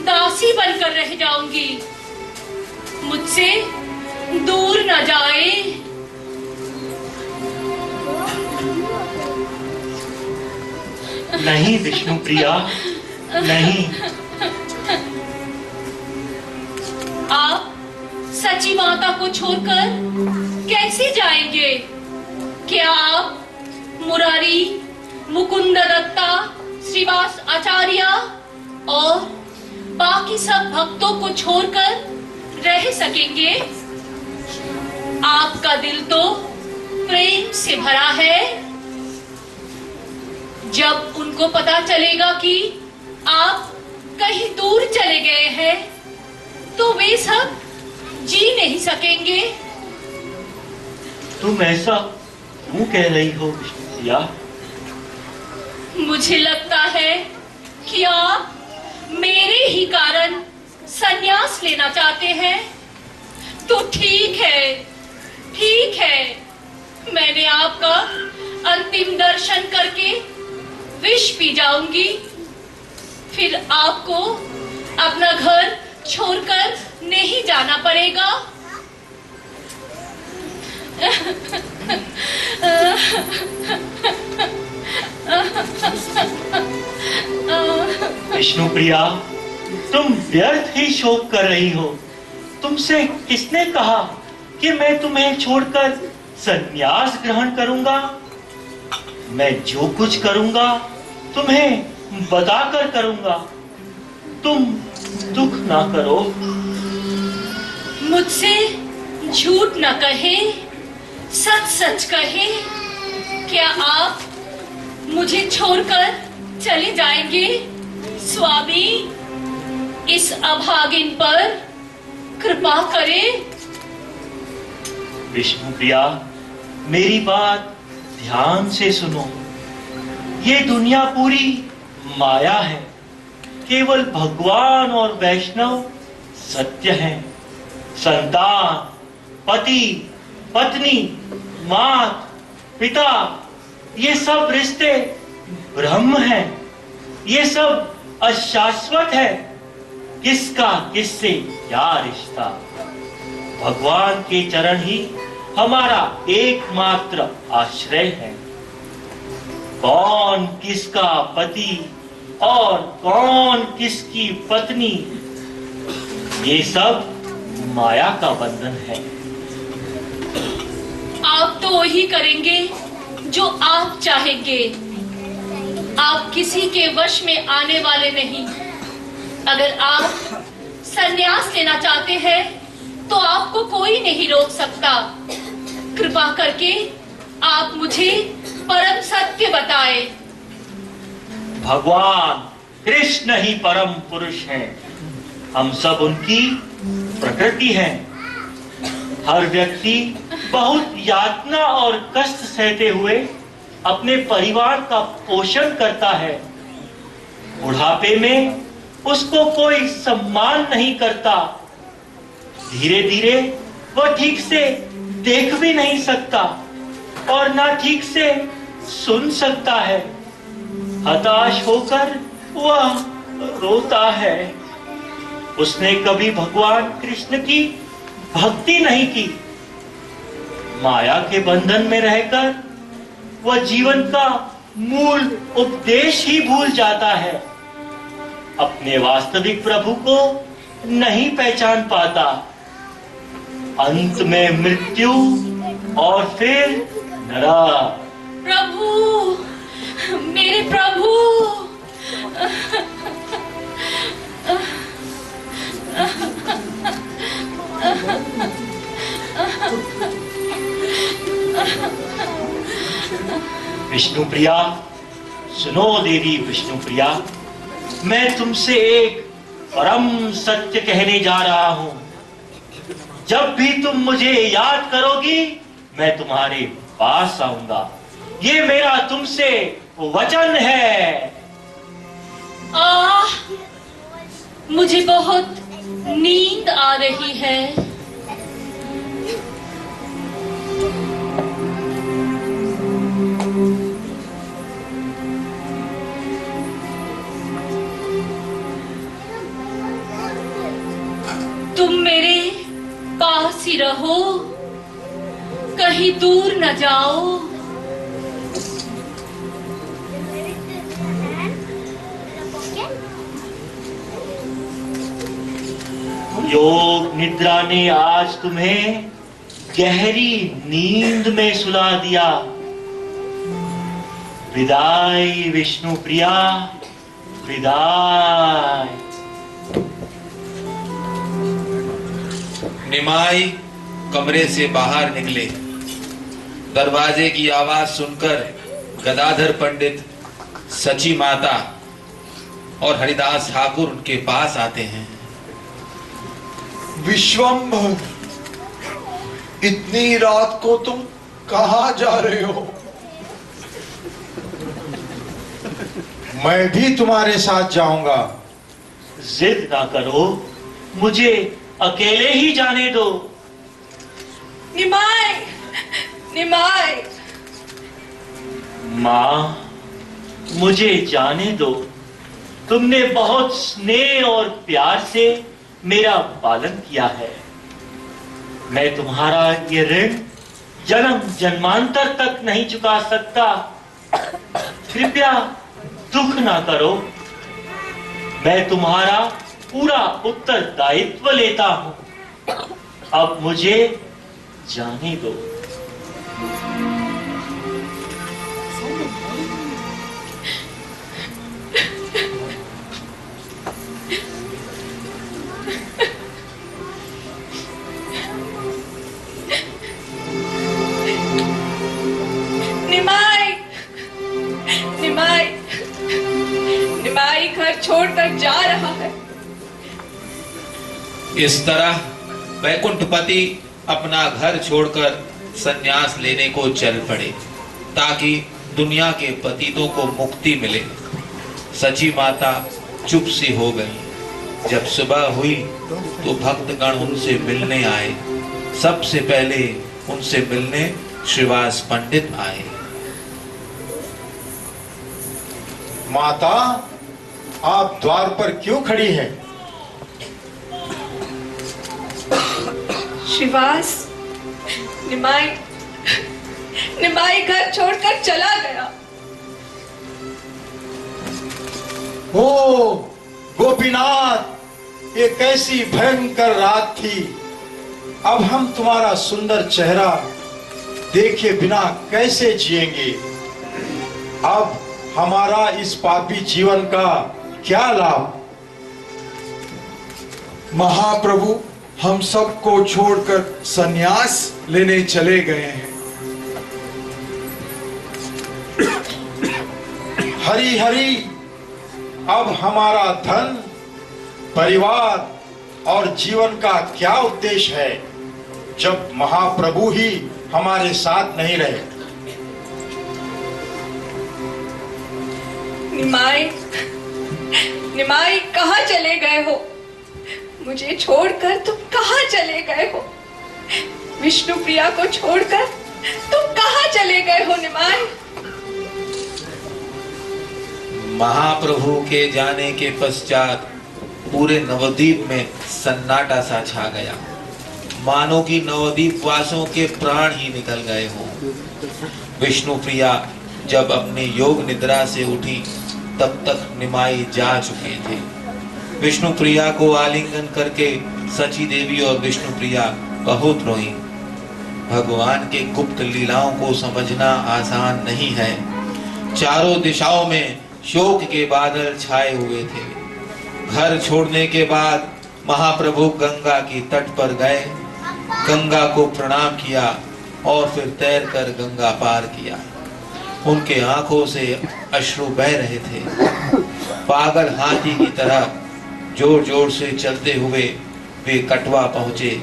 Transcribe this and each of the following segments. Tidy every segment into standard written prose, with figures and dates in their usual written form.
दासी बनकर रह जाऊंगी। मुझसे दूर न जाए। नहीं विष्णु प्रिया, नहीं। आप सची माता को छोड़कर कैसे जाएंगे? क्या आप मुरारी, मुकुंद दत्ता, श्रीवास आचार्य और बाकी सब भक्तों को छोड़कर रह सकेंगे? आपका दिल तो प्रेम से भरा है। जब उनको पता चलेगा कि आप कहीं दूर चले गए हैं, तो वे सब जी नहीं सकेंगे। तुम ऐसा क्यों कह रही हो विष्णु प्रिया? मुझे लगता है कि आप मेरे ही कारण संन्यास लेना चाहते हैं। तो ठीक है, ठीक है। मैंने आपका अंतिम दर्शन करके विष पी जाऊंगी। फिर आपको अपना घर छोड़कर नहीं जाना पड़ेगा। विष्णु प्रिया, तुम व्यर्थ ही शोक कर रही हो। तुमसे किसने कहा कि मैं तुम्हें छोड़कर संन्यास ग्रहण करूंगा? मैं जो कुछ करूंगा तुम्हें बताकर करूंगा। तुम दुख ना करो। मुझसे झूठ न कहे, सच सच कहे। क्या आप मुझे छोड़कर चले जाएंगे? स्वामी, इस अभागिन पर कृपा करें। विष्णु प्रिया, मेरी बात ध्यान से सुनो। ये दुनिया पूरी माया है। केवल भगवान और वैष्णव सत्य हैं। संतान, पति, पत्नी, मात, पिता, ये सब रिश्ते ब्रह्म हैं। ये सब अशाश्वत है। किसका किससे क्या रिश्ता? भगवान के चरण ही हमारा एकमात्र आश्रय है। कौन किसका पति और कौन किसकी पत्नी, ये सब माया का बंधन है। आप तो वही करेंगे जो आप चाहेंगे। आप किसी के वश में आने वाले नहीं। अगर आप संन्यास लेना चाहते हैं, तो आपको कोई नहीं रोक सकता। कृपा करके आप मुझे परम सत्य बताएं। भगवान कृष्ण ही परम पुरुष हैं। हम सब उनकी प्रकृति हैं। हर व्यक्ति बहुत यातना और कष्ट सहते हुए अपने परिवार का पोषण करता है। बुढ़ापे में उसको कोई सम्मान नहीं करता। धीरे धीरे वह ठीक से देख भी नहीं सकता और ना ठीक से सुन सकता है। हताश होकर वह रोता है। उसने कभी भगवान कृष्ण की भक्ति नहीं की। माया के बंधन में रहकर वह जीवन का मूल उपदेश ही भूल जाता है। अपने वास्तविक प्रभु को नहीं पहचान पाता। अंत में मृत्यु और फिर नरक। प्रभु, मेरे प्रभु। विष्णु प्रिया, सुनो देवी विष्णु प्रिया, मैं तुमसे एक परम सत्य कहने जा रहा हूं। जब भी तुम मुझे याद करोगी, मैं तुम्हारे पास आऊंगा। ये मेरा तुमसे वचन है। मुझे बहुत नींद आ रही है। तुम मेरे पास ही रहो, कहीं दूर न जाओ। योग निद्रा ने आज तुम्हें गहरी नींद में सुला दिया। विदाई विष्णु प्रिया, विदाई। निमाई कमरे से बाहर निकले। दरवाजे की आवाज सुनकर गदाधर पंडित, सची माता और हरिदास ठाकुर उनके पास आते हैं। विश्वंभर, इतनी रात को तुम कहां जा रहे हो? मैं भी तुम्हारे साथ जाऊंगा। जिद ना करो, मुझे अकेले ही जाने दो। निमाई, निमाई। माँ, मुझे जाने दो। तुमने बहुत स्नेह और प्यार से मेरा पालन किया है। मैं तुम्हारा ये ऋण जन्म जन्मांतर तक नहीं चुका सकता। कृपया दुख ना करो। मैं तुम्हारा पूरा उत्तरदायित्व लेता हूं। अब मुझे जाने दो। निमाई, निमाई, निमाई घर छोड़कर जा रहा है। इस तरह वैकुंठपति अपना घर छोड़कर संन्यास लेने को चल पड़े ताकि दुनिया के पतितों को मुक्ति मिले। सची माता चुप सी हो गई। जब सुबह हुई तो भक्तगण उनसे मिलने आए। सबसे पहले उनसे मिलने श्रीवास पंडित आए। माता, आप द्वार पर क्यों खड़ी हैं? श्रीवास, निमाई, निमाई घर छोड़कर चला गया। ओ गोपीनाथ, ये कैसी भयंकर रात थी। अब हम तुम्हारा सुंदर चेहरा देखे बिना कैसे जिएंगे? अब हमारा इस पापी जीवन का क्या लाभ? महाप्रभु हम सबको छोड़कर संन्यास लेने चले गए हैं। हरि हरि, अब हमारा धन, परिवार और जीवन का क्या उद्देश्य है जब महाप्रभु ही हमारे साथ नहीं रहे? निमाई, निमाई कहाँ चले गए हो? मुझे छोड़कर तुम कहाँ चले गए हो? विष्णु प्रिया को छोड़कर तुम कहाँ चले गए हो निमाई? महाप्रभु के जाने के पश्चात पूरे नवद्वीप में सन्नाटा सा छा गया, मानो कि नवद्वीप वासियों के प्राण ही निकल गए हों। विष्णु प्रिया जब अपनी योग निद्रा से उठी तब तक निमाई जा चुके थे। विष्णु प्रिया को आलिंगन करके सची देवी और विष्णु प्रिया बहुत रोई। भगवान के गुप्त लीलाओं को समझना आसान नहीं है। चारों दिशाओं में शोक के बादल छाए हुए थे। घर छोड़ने के बाद महाप्रभु गंगा की तट पर गए, गंगा को प्रणाम किया और फिर तैरकर गंगा पार किया। उनके आंखों से अश्रु बह रहे थे। पागल हाथी की तरह जोर जोर से चलते हुए वे कटवा पहुंचे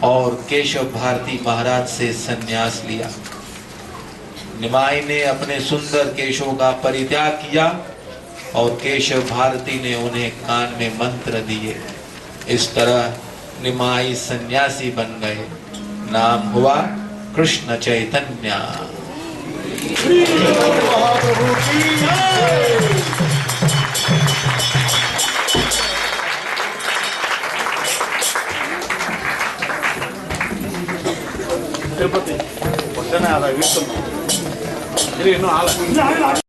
और केशव भारती महाराज से संन्यास लिया। निमाई ने अपने सुंदर केशों का परित्याग किया और केशव भारती ने उन्हें कान में मंत्र दिए। इस तरह निमाई सन्यासी बन गए। नाम हुआ कृष्ण चैतन्य। महाप्रभु की जय। తిరుపతి పొద్దునే అలా వీస్తున్నాం ఇది ఎన్నో ఆల